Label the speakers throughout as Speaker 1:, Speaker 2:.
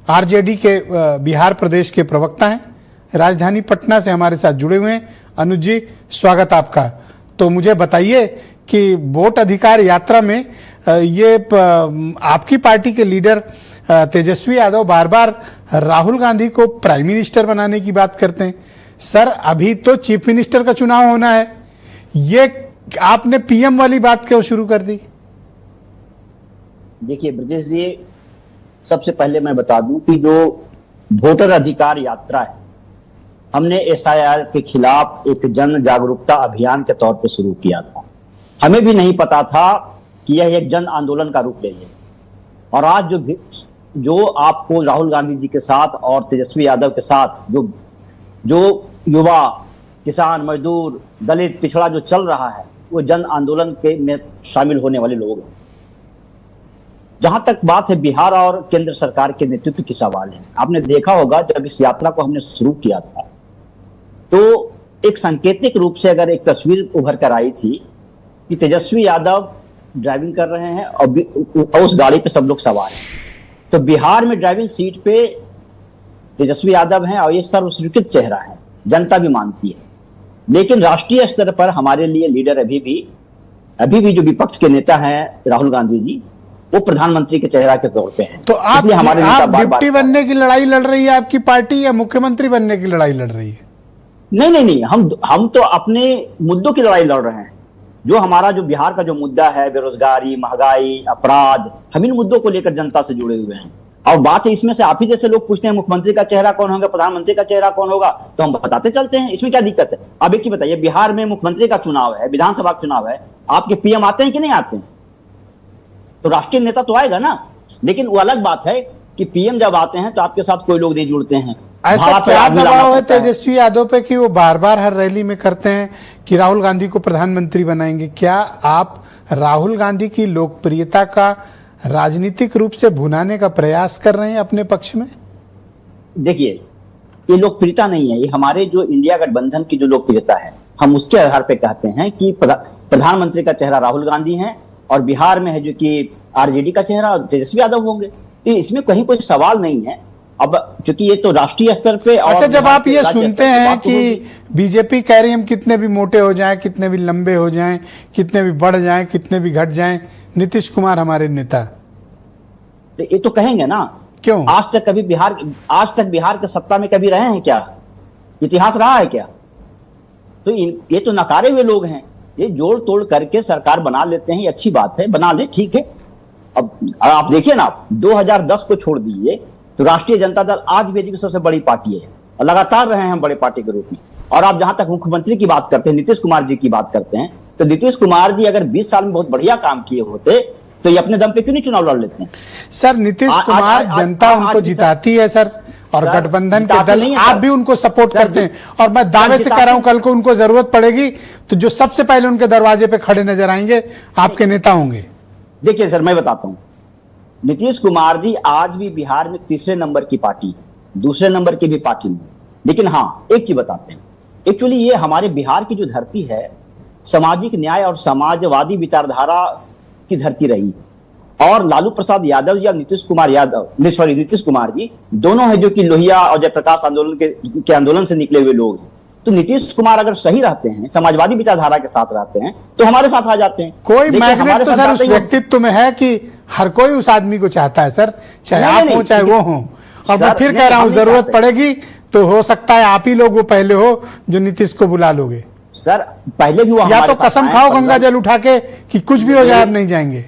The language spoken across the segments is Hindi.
Speaker 1: आरजेडी के बिहार प्रदेश के प्रवक्ता हैं, राजधानी पटना से हमारे साथ जुड़े हुए हैं। अनुज जी, स्वागत आपका। तो मुझे बताइए कि वोट अधिकार यात्रा में ये आपकी पार्टी के लीडर तेजस्वी यादव बार बार राहुल गांधी को प्राइम मिनिस्टर बनाने की बात करते हैं। सर, अभी तो चीफ मिनिस्टर का चुनाव होना है, ये आपने पीएम वाली बात क्यों शुरू कर दी?
Speaker 2: देखिए ब्रजेश जी, सबसे पहले मैं बता दूं कि जो वोटर अधिकार यात्रा है, हमने एसआईआर के खिलाफ एक जन जागरूकता अभियान के तौर पर शुरू किया था। हमें भी नहीं पता था कि यह एक जन आंदोलन का रूप ले लेगा। और आज जो आपको राहुल गांधी जी के साथ और तेजस्वी यादव के साथ जो युवा, किसान, मजदूर, दलित, पिछड़ा जो चल रहा है, वो जन आंदोलन के में शामिल होने वाले लोग हैं। जहां तक बात है बिहार और केंद्र सरकार के नेतृत्व की सवाल है, आपने देखा होगा जब इस यात्रा को हमने शुरू किया था तो एक सांकेतिक रूप से अगर एक तस्वीर उभर कर आई थी कि तेजस्वी यादव ड्राइविंग कर रहे हैं और उस गाड़ी पे सब लोग सवार हैं। तो बिहार में ड्राइविंग सीट पे तेजस्वी यादव हैं और ये सर्वस्वीकृत चेहरा है, जनता भी मानती है। लेकिन राष्ट्रीय स्तर पर हमारे लिए लीडर अभी भी जो विपक्ष के नेता हैं राहुल गांधी जी, वो प्रधानमंत्री के चेहरा के तौर पे हैं।
Speaker 1: तो आप डिप्टी बनने की लड़ाई लड़ रही है आपकी पार्टी, या मुख्यमंत्री बनने की लड़ाई लड़ रही है?
Speaker 2: नहीं, हम तो अपने मुद्दों की लड़ाई लड़ रहे हैं। जो हमारा जो बिहार का जो मुद्दा है, बेरोजगारी, महंगाई, अपराध, हम इन मुद्दों को लेकर जनता से जुड़े हुए हैं। और बात है इसमें से आप ही जैसे लोग पूछते हैं मुख्यमंत्री का चेहरा कौन होगा, प्रधानमंत्री का चेहरा कौन होगा, तो हम बताते चलते हैं, इसमें क्या दिक्कत है? अब एक चीज बताइए, बिहार में मुख्यमंत्री का चुनाव है, विधानसभा का चुनाव है, आपके पीएम आते हैं कि नहीं आते हैं? तो राष्ट्रीय नेता तो आएगा ना। लेकिन वो अलग बात है कि पीएम जब आते हैं तो आपके साथ कोई लोग नहीं जुड़ते हैं।
Speaker 1: ऐसा क्या दबाव है तेजस्वी यादव पे कि वो बार बार हर रैली में करते हैं कि राहुल गांधी को प्रधानमंत्री बनाएंगे? क्या आप राहुल गांधी की लोकप्रियता का राजनीतिक रूप से भुनाने का प्रयास कर रहे हैं अपने पक्ष में?
Speaker 2: देखिए, ये लोकप्रियता नहीं है, ये हमारे जो इंडिया गठबंधन की जो लोकप्रियता है, हम उसके आधार पर कहते हैं कि प्रधानमंत्री का चेहरा राहुल गांधी है और बिहार में है जो कि आरजेडी का चेहरा तेजस्वी यादव होंगे। तो इसमें कहीं कोई सवाल नहीं है। अब चूंकि ये तो राष्ट्रीय स्तर पे।
Speaker 1: अच्छा, जब आप ये सुनते हैं कि बीजेपी कह रही है हम कितने भी मोटे हो जाएं, कितने भी लंबे हो जाएं, कितने भी बढ़ जाएं, कितने भी घट जाएं, नीतीश कुमार हमारे नेता,
Speaker 2: तो ये तो कहेंगे ना।
Speaker 1: क्यों?
Speaker 2: आज तक बिहार के सत्ता में कभी रहे हैं क्या? इतिहास रहा है क्या? तो ये तो नकारे हुए लोग हैं। ये जोड़ तोड़ करके सरकार बना लेते हैं, ये अच्छी बात है, बना ले, ठीक है। अब आप देखिए ना, 2010 को छोड़ दीजिए तो राष्ट्रीय जनता दल आज भी की सबसे बड़ी पार्टी है और लगातार रहे हैं बड़े पार्टी के रूप में। और आप जहां तक मुख्यमंत्री की बात करते हैं, नीतीश कुमार जी की बात करते हैं, तो नीतीश कुमार जी अगर 20 साल में बहुत बढ़िया काम किए होते तो ये अपने दम पे क्यों नहीं चुनाव लड़ लेते हैं?
Speaker 1: सर, नीतीश कुमार जनता उनको जिताती है सर, और गठबंधन के दल आप भी उनको सपोर्ट करते हैं। और मैं दावे से कह रहा हूं, कल को उनको जरूरत पड़ेगी तो जो सबसे पहले उनके दरवाजे पे खड़े नजर आएंगे आपके नेता होंगे।
Speaker 2: देखिए सर, मैं बताता हूं, नीतीश कुमार जी आज भी बिहार में तीसरे नंबर की पार्टी, दूसरे नंबर की भी पार्टी नहीं। लेकिन हाँ, एक चीज बताते हैं, एक्चुअली ये हमारे बिहार की जो धरती है, सामाजिक न्याय और समाजवादी विचारधारा की धरती रही। और लालू प्रसाद यादव या नीतीश कुमार जी दोनों है जो कि लोहिया और जयप्रकाश आंदोलन के आंदोलन से निकले हुए लोग हैं। तो नीतीश कुमार अगर सही रहते हैं, समाजवादी विचारधारा के साथ रहते हैं, तो हमारे साथ आ जाते हैं।
Speaker 1: कोई मैग्नेट तो सर उस व्यक्तित्व में है कि हर कोई उस आदमी को चाहता है सर, चाहे आप हो चाहे वो हो। और मैं फिर कह रहा हूं, जरूरत पड़ेगी तो हो सकता है आप ही लोग वो पहले हो जो नीतीश को बुला लोगे।
Speaker 2: सर पहले भी वो
Speaker 1: या तो कसम खाओ गंगा जल उठा के कि कुछ भी हो जाए आप नहीं जाएंगे।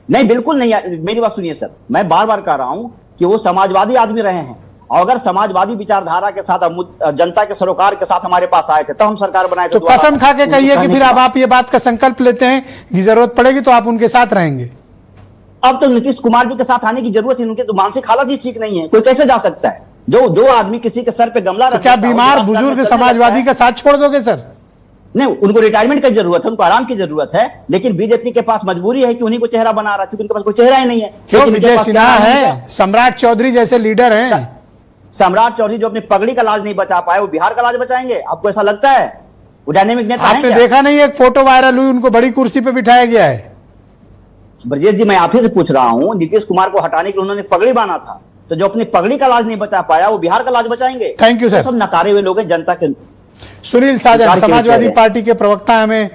Speaker 2: नहीं, बिल्कुल नहीं। मेरी बात सुनिए सर, मैं बार बार कह रहा हूं कि वो समाजवादी आदमी रहे हैं, और अगर समाजवादी विचारधारा के साथ, जनता के सरोकार के साथ हमारे पास आए थे तब हम सरकार बनाए थे।
Speaker 1: तो कसम खा के कहिए कि फिर अब आप ये बात का संकल्प लेते हैं कि जरूरत पड़ेगी तो आप उनके साथ रहेंगे।
Speaker 2: अब तो नीतीश कुमार जी के साथ आने की जरूरत है, उनके तो मानसिक हालत ही ठीक नहीं है, कोई कैसे जा सकता है? जो आदमी किसी के सर पे गमला रखता है,
Speaker 1: क्या बीमार बुजुर्ग समाजवादी का साथ छोड़ दोगे सर?
Speaker 2: नहीं, उनको रिटायरमेंट की जरूरत है, उनको आराम की जरूरत है। लेकिन बीजेपी के पास मजबूरी है कि उन्हीं को चेहरा बना रहा है, क्योंकि उनके पास कोई चेहरा ही नहीं है।
Speaker 1: क्यों? विजय सिन्हा है, सम्राट चौधरी जैसे लीडर हैं।
Speaker 2: सम्राट चौधरी जो अपनी पगड़ी का लाज नहीं बचा पाए, वो बिहार का लाज बचाएंगे? आपको ऐसा लगता है? वो डायनेमिक नेता
Speaker 1: आपने देखा नहीं, एक फोटो वायरल हुई, उनको बड़ी कुर्सी पे बिठाया गया है।
Speaker 2: ब्रजेश जी, मैं आप ही से पूछ रहा हूं, नीतीश कुमार को हटाने के लिए उन्होंने पगड़ी बांधा था, तो जो अपनी पगड़ी का लाज नहीं बचा पाया वो बिहार का लाज बचाएंगे?
Speaker 1: Thank you sir.
Speaker 2: सब नकारे हुए लोग हैं जनता के।
Speaker 1: सुनील साजन
Speaker 2: विचार के
Speaker 1: समाजवादी
Speaker 2: विचार है।
Speaker 1: पार्टी के प्रवक्ता हमें